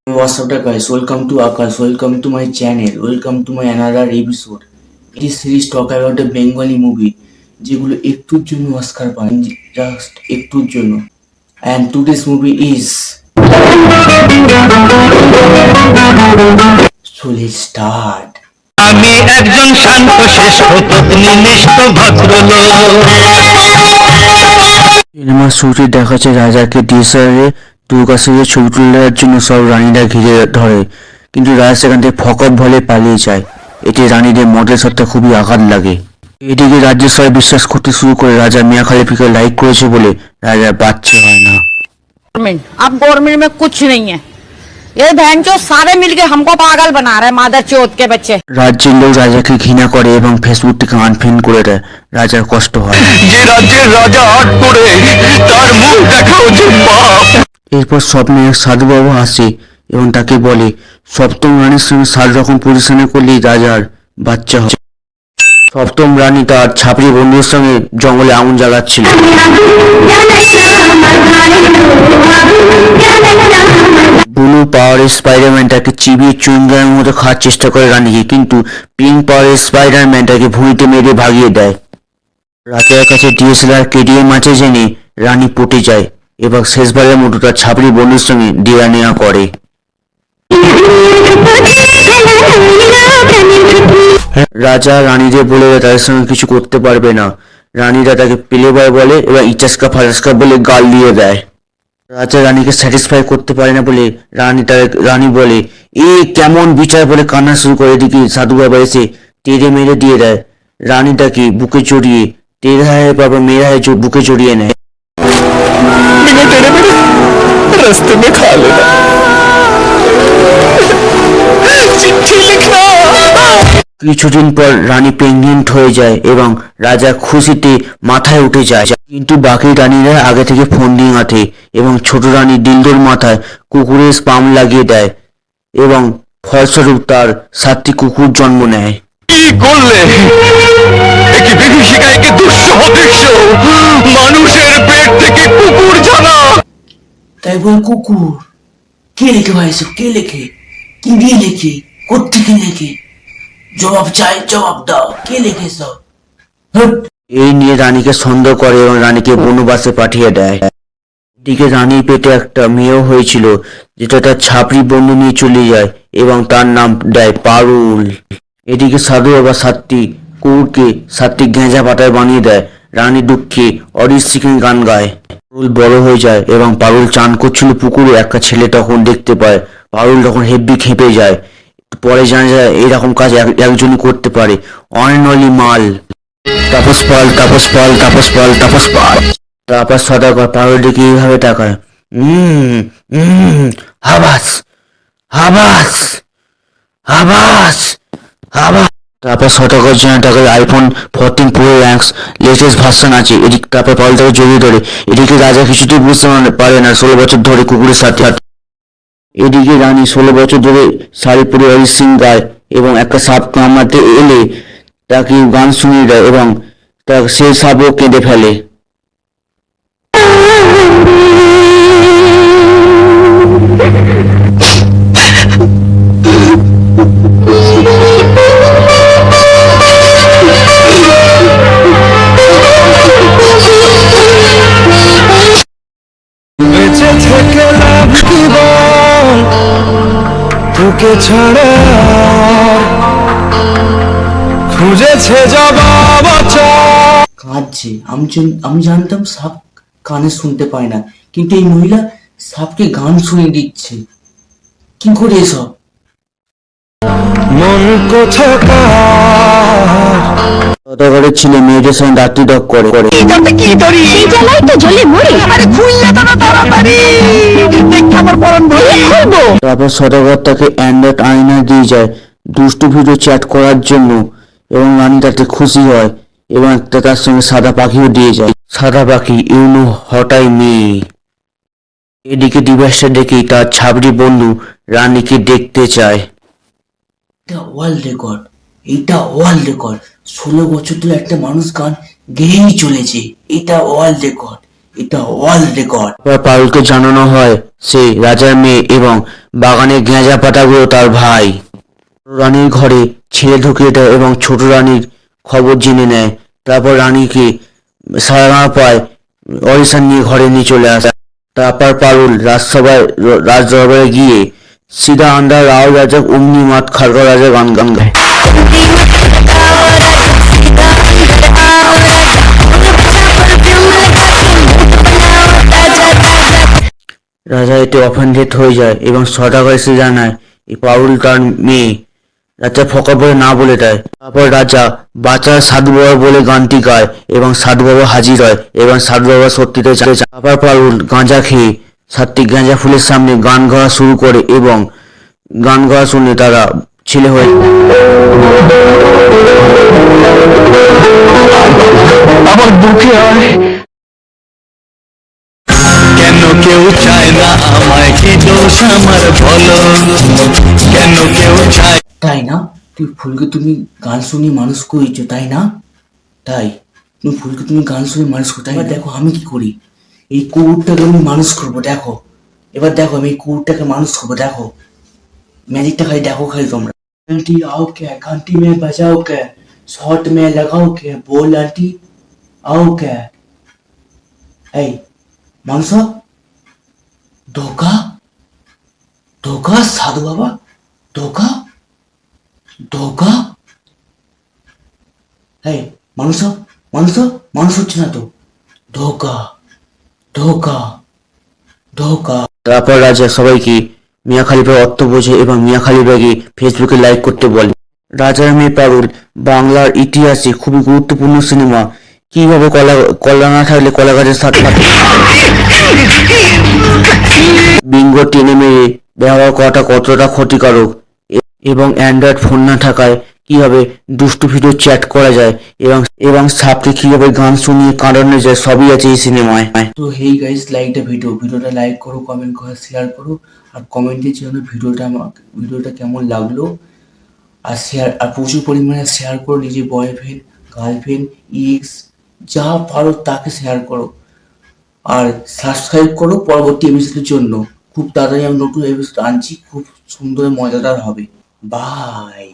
What's up guys, welcome to Akash, welcome to my channel, welcome to my another episode. This series talk about the Bengali movie যেগুলো একটুর জন্য Oscar পায়, just একটুর জন্য. And today's movie is, so let's start. আমি একজন শান্ত শিষ্ট তত্ত্বনিষ্ঠ ভদ্রলোক। সিনেমার শুরুতে দেখাচ্ছে রাজাকে ডিএসএলআরে দুর্গা সেজে ছবি তোলার জন্য সব রানীরা ঘিরে ধরে, কিন্তু রাজা সেখান থেকে ফকট ভলে পালিয়ে যায়। এতে রানীদের মডেল সত্তা খুবই আঘাত লাগে। এদিকে রাজ্যের সবাই বিশ্বাস করতে শুরু করে রাজা মিয়া খালিফাকে লাইক করেছে বলে রাজার বাচ্চা হয় না। अब गवर्नमेंट में कुछ नहीं है, ये बहन चो सारे मिलके हमको पागल बना रहे हैं, मादर चौथ के बच्चे। রাজ্যের লোক রাজাকে ঘৃণা করে এবং ফেসবুক থেকে আনফ্রেন্ড করে দেয়। রাজার কষ্ট হয়। যে রাজ্যের রাজা আট করে তার মুখ দেখাও যে পাপ। এরপর স্বপ্নে এক সাধুবাবু আসে এবং তাকে বলে সপ্তম রানীর সঙ্গে 7 রকম পজিশনে করলেই রাজার বাচ্চা হয়। সপ্তম রানী তার ছাপড়ি বন্ধুর সঙ্গে জঙ্গলে আগুন জ্বালাচ্ছিল। ব্লু পাওয়ারের স্পাইডারম্যান তাকে চিবিয়ে চুইংগামের মতো খাওয়ার চেষ্টা করে রানীকে, কিন্তু পিঙ্ক পাওয়ারের স্পাইডারম্যান তাকে ভুঁড়িতে মেরে ভাগিয়ে দেয়। রাজার কাছে ডিএসএলআর কেডিএম আছে জেনে রানী পটে যায় এবং শেষবারের মতো তার ছাপড়ি বন্ধুর সঙ্গে দেয়া নেওয়া করে। রাজা রানীদের বলে তাদের সঙ্গে কিছু করতে পারবে না। রানীরা তাকে প্লেবয় বলে এবং ইচাস্কা ফাজাস্কা বলে গাল দিয়ে দেয়। রাজা রানীকে স্যাটিসফাই করতে পারে না বলে রানী বলে এ কেমন বিচার বলে কান্না শুরু করে। এদিকে সাধু বাবা এসে টেরে মেরে দিয়ে দেয়। রানী তাকে বুকে জড়িয়ে টেরে হায় বাবা মেয়ের হায় বুকে জড়িয়ে নেয়। রাস্তে মে খা লেনা, চিঠি লিখনা। কিছুদিন পর রানী প্রেগনেন্ট হয়ে যায় এবং রাজা খুশিতে মাথায় উঠে যায়, কিন্তু বাকি রানীরা আগে থেকে ফোন দিয়ে আঁটে এবং ছোট রানী দিলদোর মাথায় কুকুরের স্পাম লাগিয়ে দেয় এবং ফলস্বরূপ তার 7টি কুকুর জন্ম নেয়। কি করলে? একে বিভীষিকা, একে দুঃসহ দৃশ্য, মানুষের পেট থেকে কুকুর জানা। তাই বল কুকুর কে লেখে ভাই? এসব কে লেখে? কি দিয়ে লেখে? কোত্থেকে লেখে? জবাব চাই, জবাব দাও, কে লেখে সব? এই নিয়ে রানীকে সন্দেহ করে এবং রানীকে বনবাসে পাঠিয়ে দেয়। এদিকে রানীর পেটে একটা মেয়েও হয়েছিল, যেটা তার ছাপড়ি বন্ধু নিয়ে চলে যায় এবং তার নাম দেয় পারুল। এদিকে সাধু বাবা 7টি কুকুরকে 7টি গেঁজা পাতায় বানিয়ে দেয়। রানী দুঃখে অরিজিৎ সিং গান গায়। পারুল বড় হয়ে যায় এবং পারুল চান করছিল পুকুরে। একটা ছেলে তখন দেখতে পায়। পারুল তখন হেব্বি খেপে যায়। পরে জানা যায় এইরকম কাজ একজনই করতে পারে, অনলি মাল। তাপস পাল, তাপস পাল, তাপস পাল, তাপস পাল। তাপস সদাগর পারুল দিকে এইভাবে তাকায়, হাবাস হাবাস হাবাস হাবাস। তারপর সদাগর জন্য তাকে iPhone 14 pro max latest version আছে। এদিকে তারপর পারুল তাকে জড়িয়ে ধরে। এদিকে রাজা কিছুতেই বুঝতে পারে না 16 বছর ধরে কুকুরের সাথে। এদিকে রানী 16 বছর ধরে শাড়ি পরে অরিজিৎ সিং গায় এবং একটা সাপ কামড়াতে এলে তাকে গান শুনিয়ে দেয় এবং সেই সাপও কেঁদে ফেলে। বেঁচে থেকে লাভ কি বল, তোকে ছাড়া খুঁজেছে জবাব। কাঁদছে। আমি জানতাম সাপ কানে শুনতে পায় না, কিন্তু এই মহিলা সাপকে গান শুনিয়ে দিচ্ছে। কি করে এসব? মন কোথাকার সদাগরের ছেলে মেয়েদের সঙ্গে রাত্রি ডক করে। কি ধরি এই জ্বালায় তো জ্বলে মরি। আরে খুললে তো না তাড়াতাড়ি, দেখে আমার পরন ধরে খুলবো। তারপর সদাগর তাকে অ্যান্ড্রয়েড আয়না দিয়ে যায় দুষ্টু ভিডিও চ্যাট করার জন্য এবং রানী তাতে খুশি হয় এবং একটা তার সঙ্গে সাদা পাখিও দিয়ে যায়। সাদা পাখি ইউনো হটাই মেয়ে। এদিকে ডিভাইসটা দেখেই তার ছাবড়ি বন্ধু রানীকে দেখতে চায়। এটা ওয়ার্ল্ড রেকর্ড, এটা ওয়ার্ল্ড রেকর্ড। 16 বছর ধরে একটা মানুষ গান গেয়েই চলেছে। এটা ওয়ার্ল্ড রেকর্ড, এটা ওয়ার্ল্ড রেকর্ড। পারুলকে জানানো হয় সে রাজার মেয়ে এবং বাগানে গেঁজা পাতাগুলো তার ভাই। রানীর ঘরে ছেলে ঢুকিয়ে দেয় এবং ছোট রানীর খবর জেনে নেয়। তারপর রানীকে সাড়া না পায় অরিশান নিয়ে ঘরে নিয়ে চলে আসে। তারপর পারুল রাজদরবারে গিয়ে সিধা আন্ডার রাও রাজা অমনি মাত খাড়কা রাজা গান গান গায়। রাজা এতে অফেন্ডেড হয়ে যায় এবং সদাগর এসে জানায় এই পারুল তার মেয়ে। রাজা ফকা বলে না বলে দেয়। তারপর রাজা বাচ্চারা সাধু বাবা বলে গানটি গায় এবং সাধু বাবা হাজির হয় এবং সাধু বাবা সত্যিটা চায়। তারপর পারুল গাঁজা খেয়ে 7টি গাঁজা ফুলের সামনে গান গাওয়া শুরু করে এবং গান গাওয়া শুনে তারা ছেলে হয়ে আমার বুকে আয়। কেন কেউ চায় না আমায়, কি দোষ আমার বলো, কেন কেউ চায়। তাই না? তুমি গান শুনে মানুষ করেছো তাই না? তাই তুমি গান শুনে মানুষ করো তাই না? দেখো আমি কি করি, এই কুকুরটাকে আমি মানুষ করবো। দেখো এবার দেখো আমি এই কুকুরটাকে মানুষ করবো। দেখো ম্যাজিকটা খালি দেখো খালি তোমরা। आंटी आओ क्या, घंटी में बजाओ क्या, शॉट में लगाओ क्या, बोल आंटी आओ क्या। এই মাংস ধোকা ধোকা সাধু বাবা ধোকা ধোকা। এই মানুষ মানুষ মানুষ হচ্ছে না তো, ধোকা ধোকা ধোকা। তারপর রাজা সবাইকে মিয়া খলিফার অর্থ বোঝে এবং মিয়া খলিফাকে ফেসবুকে লাইক করতে বলে। রাজার মেয়ে পারুল বাংলার ইতিহাসে খুবই গুরুত্বপূর্ণ সিনেমা। কিভাবে কলা না থাকলে কলা গাছের সাথে বিঙ্গো টেনে মেরে ব্যবহার করাটা কতটা ক্ষতিকারক এবং অ্যান্ড্রয়েড ফোন না থাকায় কিভাবে দুষ্টু ভিডিও চ্যাট করা যায় এবং সাপকে কিভাবে গান শুনিয়ে কাঁদানো যায় সবই আছে এই সিনেমায়। তো হেই গাইস, ভিডিওটা লাইক করো, কমেন্ট করো, শেয়ার করো আর কমেন্টে জানাও ভিডিওটা কেমন লাগলো। আর প্রচুর পরিমাণে শেয়ার করো, নিজের বয়ফ্রেন্ড, গার্লফ্রেন্ড, এক্স যা পারো তাকে শেয়ার করো আর সাবস্ক্রাইব করো পরবর্তী এপিসোডের জন্য। খুব তাড়াতাড়ি আমি নতুন এপিসোড আনছি, খুব সুন্দর মজাদার হবে। বাই।